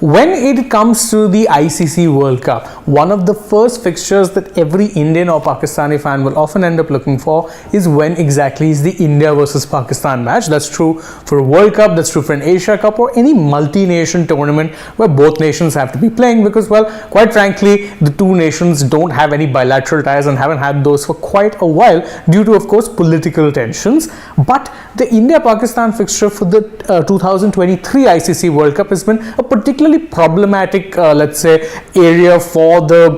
When it comes to the ICC World Cup, one of the first fixtures that every Indian or Pakistani fan will often end up looking for is when exactly is the India versus Pakistan match. That's true for a World Cup, that's true for an Asia Cup, or any multi-nation tournament where both nations have to be playing, because, well, quite frankly, the two nations don't have any bilateral ties and haven't had those for quite a while due to, of course, political tensions. But the India-Pakistan fixture for the 2023 ICC World Cup has been a particularly problematic, let's say, area for the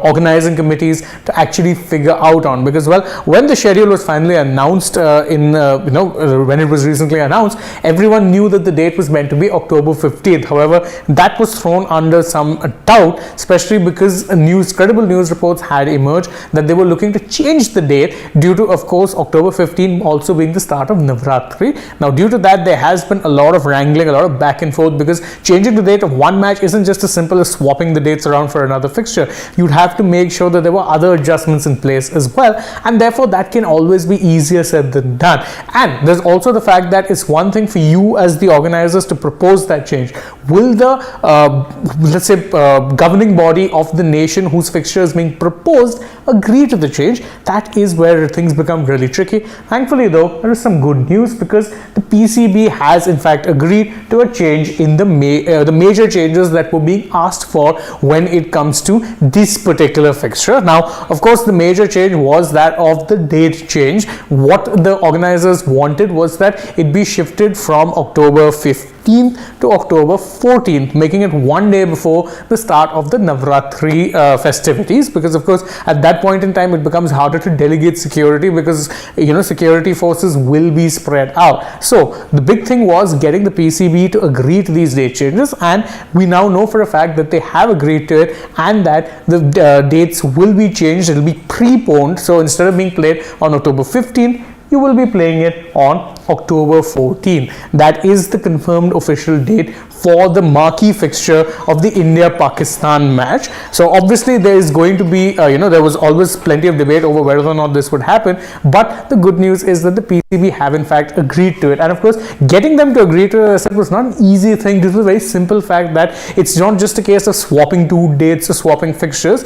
organizing committees to actually figure out on, because, well, when the schedule was finally announced when it was recently announced, everyone knew that the date was meant to be October 15th. However, that was thrown under some doubt, especially because credible news reports had emerged that they were looking to change the date due to, of course, October 15 also being the start of Navratri. Now, due to that, there has been a lot of wrangling, a lot of back and forth, because changing the date of one match isn't just as simple as swapping the dates around for another fixture. You'd have to make sure that there were other adjustments in place as well, and therefore that can always be easier said than done. And there's also the fact that it's one thing for you as the organizers to propose that change. Will the governing body of the nation whose fixture is being proposed agree to the change? That is where things become really tricky. Thankfully, though, there is some good news, because the PCB has in fact agreed to a change in the major changes that were being asked for when it comes to this particular fixture. Now, of course, the major change was that of the date change. What the organizers wanted was that it be shifted from October 15th to October 14th, making it one day before the start of the Navratri festivities, because, of course, at that point in time it becomes harder to delegate security, because security forces will be spread out. So the big thing was getting the PCB to agree to these date changes, and we now know for a fact that they have agreed to it, and that the dates will be changed. It will be preponed. So instead of being played on October 15th, you will be playing it on October 14. That is the confirmed official date for the marquee fixture of the India-Pakistan match. So obviously there is going to be, there was always plenty of debate over whether or not this would happen, but the good news is that the PCB have in fact agreed to it. And of course, getting them to agree to it, as I said, was not an easy thing due to the very simple fact that it's not just a case of swapping two dates or swapping fixtures.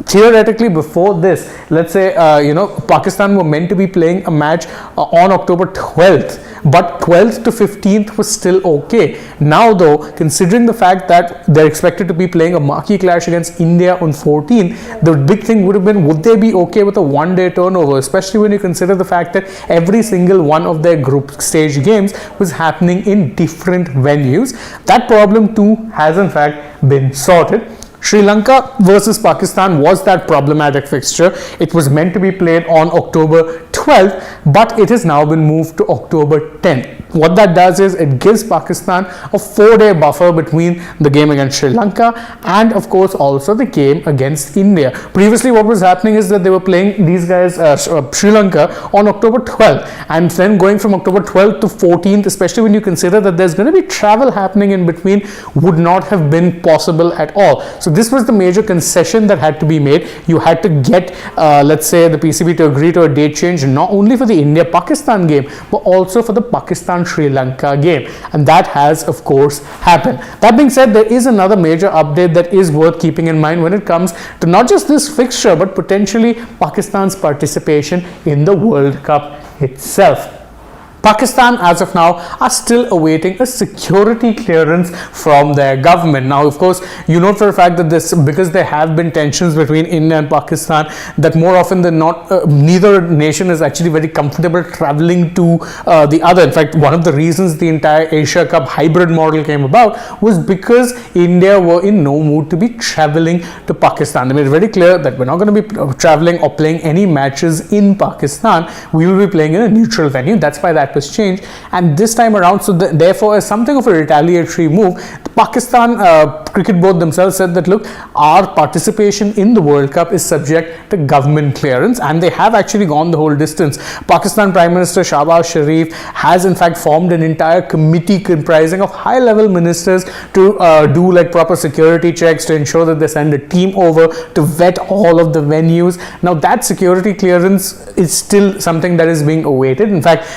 Theoretically, before this, let's say Pakistan were meant to be playing a match on October 12th, but 12th to 15th was still okay. Now, though, considering the fact that they're expected to be playing a marquee clash against India on 14th, the big thing would have been, would they be okay with a one-day turnover, especially when you consider the fact that every single one of their group stage games was happening in different venues. That problem too has in fact been sorted. Sri Lanka versus Pakistan was that problematic fixture. It was meant to be played on October 12th, but it has now been moved to October 10th. What that does is it gives Pakistan a 4-day buffer between the game against Sri Lanka and, of course, also the game against India. Previously, what was happening is that they were playing these guys, Sri Lanka, on October 12th, and then going from October 12th to 14th, especially when you consider that there's going to be travel happening in between, would not have been possible at all. So this was the major concession that had to be made. You had to get, let's say, the PCB to agree to a date change, not only for the India-Pakistan game, but also for the Pakistan-Sri Lanka game. And that has, of course, happened. That being said, there is another major update that is worth keeping in mind when it comes to not just this fixture, but potentially Pakistan's participation in the World Cup itself. Pakistan, as of now, are still awaiting a security clearance from their government. Now, of course, you know for a fact that because there have been tensions between India and Pakistan, that more often than not, neither nation is actually very comfortable traveling to the other. In fact, one of the reasons the entire Asia Cup hybrid model came about was because India were in no mood to be traveling to Pakistan. They made it very clear that we're not going to be traveling or playing any matches in Pakistan. We will be playing in a neutral venue. That's why that was changed, and this time around, so therefore, as something of a retaliatory move, the Pakistan cricket board themselves said that, look, our participation in the World Cup is subject to government clearance, and they have actually gone the whole distance. Pakistan Prime Minister Shahbaz Sharif has in fact formed an entire committee comprising of high-level ministers to do like proper security checks, to ensure that they send a team over to vet all of the venues. Now, that security clearance is still something that is being awaited. In fact,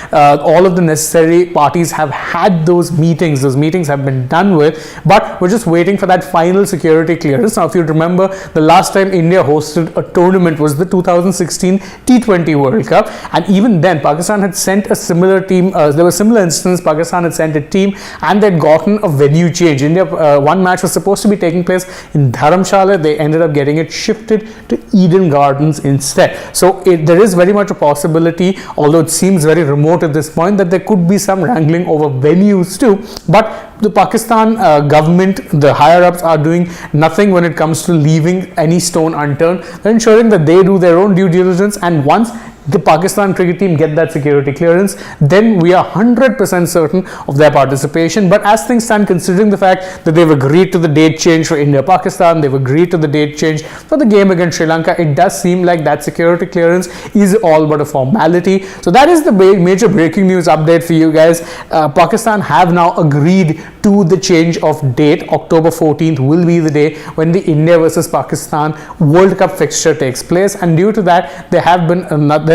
all of the necessary parties have had those meetings. Those meetings have been done with, but we're just waiting for that final security clearance. Now, if you remember, the last time India hosted a tournament was the 2016 T20 World Cup, and even then Pakistan had sent a similar team. There were similar instances. Pakistan had sent a team and they'd gotten a venue change. India, one match was supposed to be taking place in Dharamshala. They ended up getting it shifted to Eden Gardens instead. So there is very much a possibility, although it seems very remote at this point, that there could be some wrangling over venues too. But the Pakistan government, the higher ups, are doing nothing when it comes to leaving any stone unturned. They're ensuring that they do their own due diligence, and once the Pakistan cricket team get that security clearance, then we are 100% certain of their participation. But as things stand, considering the fact that they've agreed to the date change for India-Pakistan, they've agreed to the date change for the game against Sri Lanka, it does seem like that security clearance is all but a formality. So that is the major breaking news update for you guys. Pakistan have now agreed to the change of date. October 14th will be the day when the India versus Pakistan World Cup fixture takes place, and due to that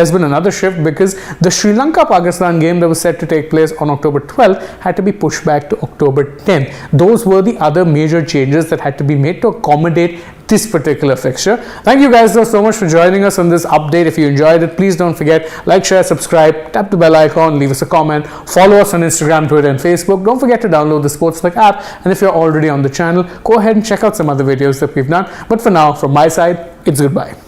there's been another shift, because the Sri Lanka-Pakistan game that was set to take place on October 12th had to be pushed back to October 10th. Those were the other major changes that had to be made to accommodate this particular fixture. Thank you guys so much for joining us on this update. If you enjoyed it, please don't forget, like, share, subscribe, tap the bell icon, leave us a comment, follow us on Instagram, Twitter and Facebook. Don't forget to download the Sportslick app, and if you're already on the channel, go ahead and check out some other videos that we've done. But for now, from my side, it's goodbye.